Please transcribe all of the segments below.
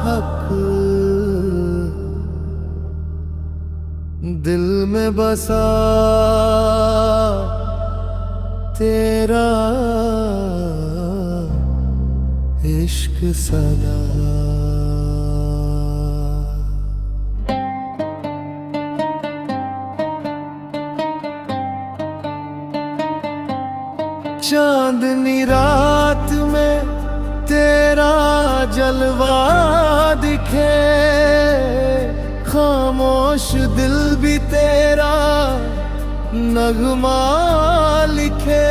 हक दिल में बसा तेरा इश्क सदा। चांदनी रात में तेरा जलवा दिखे, खामोश दिल भी तेरा नगमा लिखे।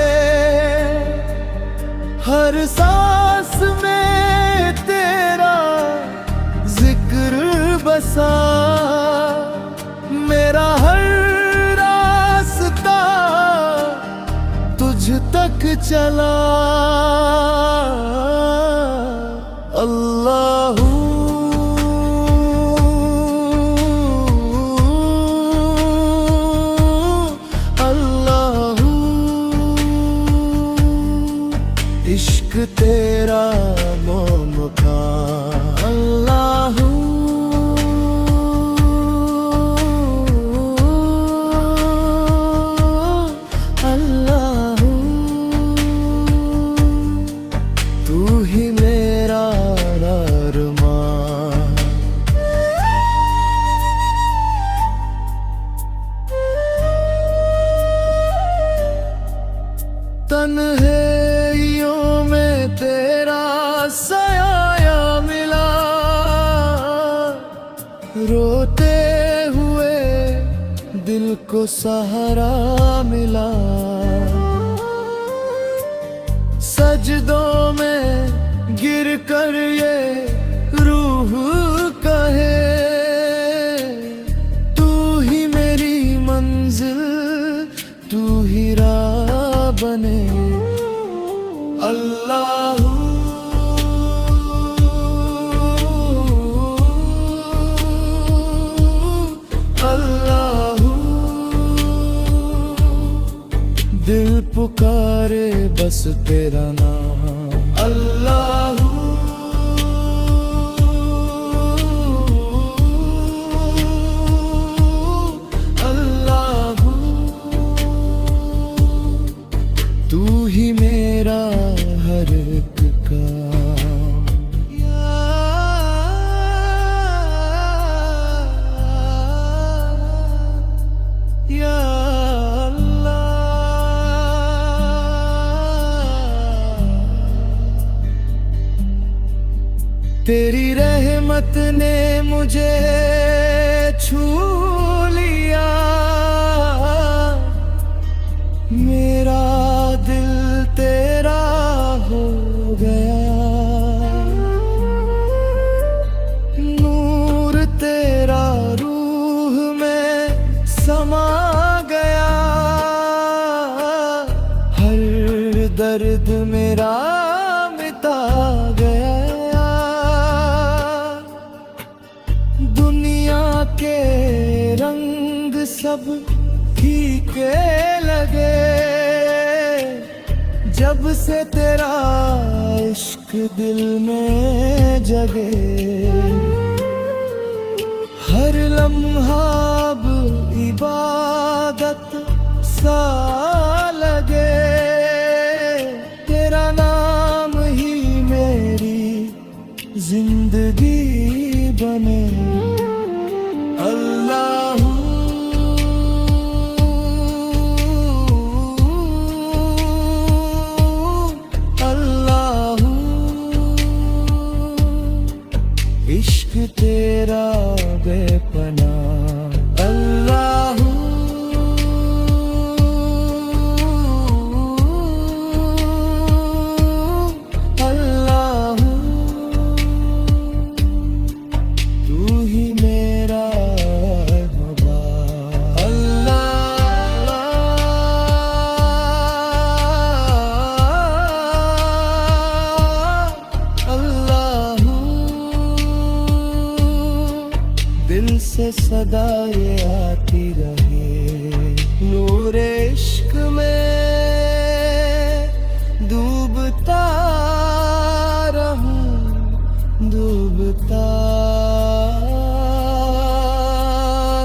हर सांस में तेरा जिक्र बसा, मेरा हर रास्ता तुझ तक चला। अल्लाहू अल्लाहू इश्क तेरा मोमका। अल्लाहू अल्लाहू तू ही मेरा अरमान। तन्हाइयों में तेरा साया मिला, रोते हुए दिल को सहारा मिला। सजदों में गिर कर ये रूह कहे, तू ही मेरी मंजिल, तू ही राह बने। अल्लाहू अल्लाहू दिल पुकारे बस तेरा नाम। अल्लाहू अल्लाहू तू ही मेरा हर एक काम। या तेरी रहमत ने मुझे छू लिया, मेरा दिल तेरा हो गया। नूर तेरा रूह में समा गया, हर दर्द मेरा मिटा गया। दुनिया के रंग सब फीके लगे, जब से तेरा इश्क दिल में जगे। हर लम्हा अब इबादत सा लगे, तेरा नाम ही मेरी जिंदगी बने। अल्लाहू अल्लाहू इश्क तेरा बेपनाह। अल्लाहू अल्लाहू तू ही मेरा खुदा। अल्लाहू दिल से सदा ये आती रहे, नूर इश्क में डूबता रहूं। डूबता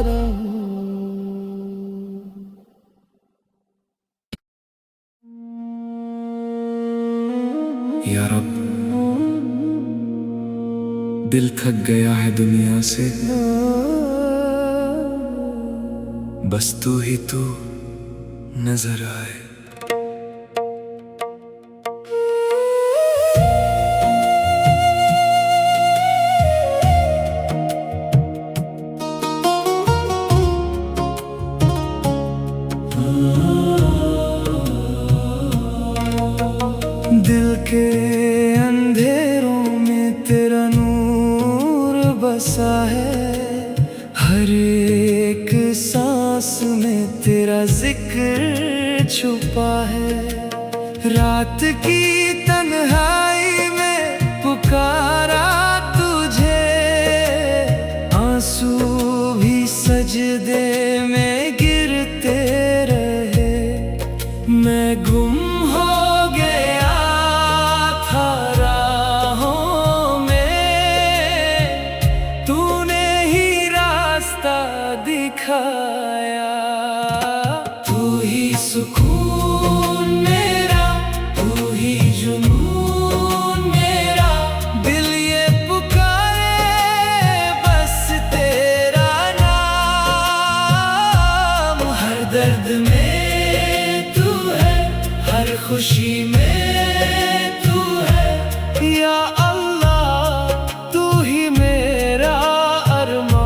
रहूं। या रब, दिल थक गया है दुनिया से, बस तू ही तू नजर आए। दिल के अंधेरों में तेरा नूर बसा है, हर एक सांस में तेरा जिक्र छुपा है। रात की तन्हाई में पुकारा तुझे, आंसू भी सजदे में गिरते रहे। मैं गुम हो गया था राहों में, तूने ही रास्ता दिखाया। तू ही सुकून मेरा, तू ही जुनून मेरा, दिल ये पुकारे बस तेरा नाम। हर दर्द में तू है, हर खुशी में तू है। या अल्लाह, तू ही मेरा अरमान।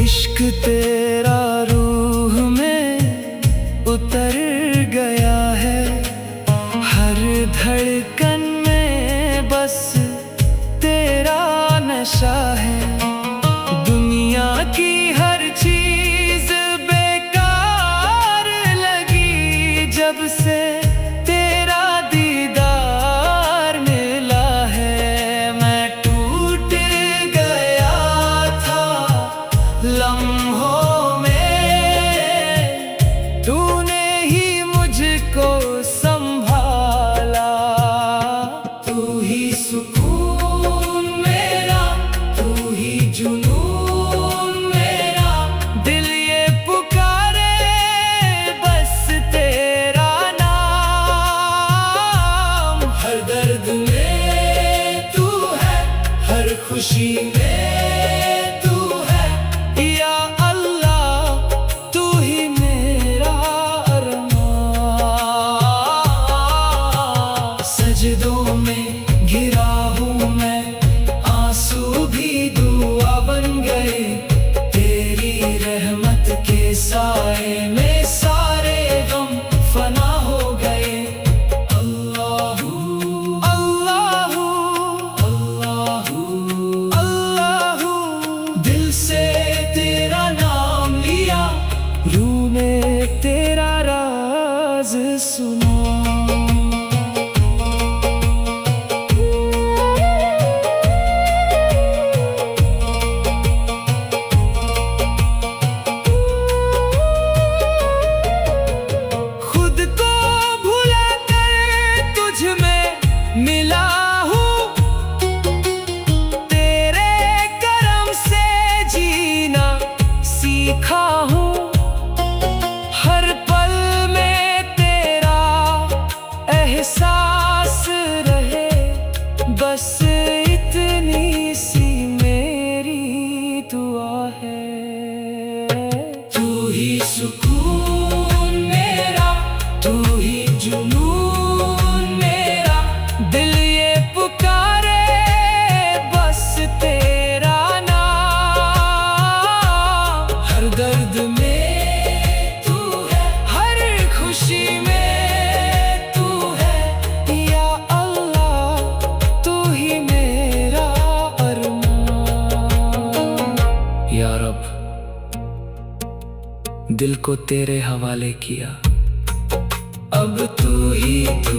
इश्क तेरा रूह में उतर गया है, हर धड़कन में बस तेरा नशा है। दुनिया की हर चीज बेकार लगी, जब से तेरा दीदार मिला है। मैं टूट गया था लम्हों में, तूने ही मुझको संभाला। तू ही सुकून मेरा, तू ही जुनून मेरा, दिल ये पुकारे बस तेरा नाम। हर दर्द में तू है, हर खुशी में तू है। या अल्लाह, तू ही मेरा अरमान। सजदों में गिरा हूँ मैं, आंसू भी दुआ बन गए। तेरी रहमत के साए में सारे गम फना हो गए। अल्लाहू अल्लाहू अल्लाहू अल्लाहू, दिल से तेरा नाम लिया, रूह में तेरा राज सुना। खुद को भुला कर तुझ में मिला हूँ, तेरे करम से जीना सीखा हूँ। हर पल में तेरा एहसास रहे, बस इतनी सी मेरी दुआ है। तू ही सुकून मेरा, तू ही जुनून मेरा, दिल ये पुकारे बस तेरा नाम। हर दर्द में तू है, हर खुशी में तू है। या अल्लाह, तू ही मेरा अरमान। या रब, दिल को तेरे हवाले किया, अब तू ही तू,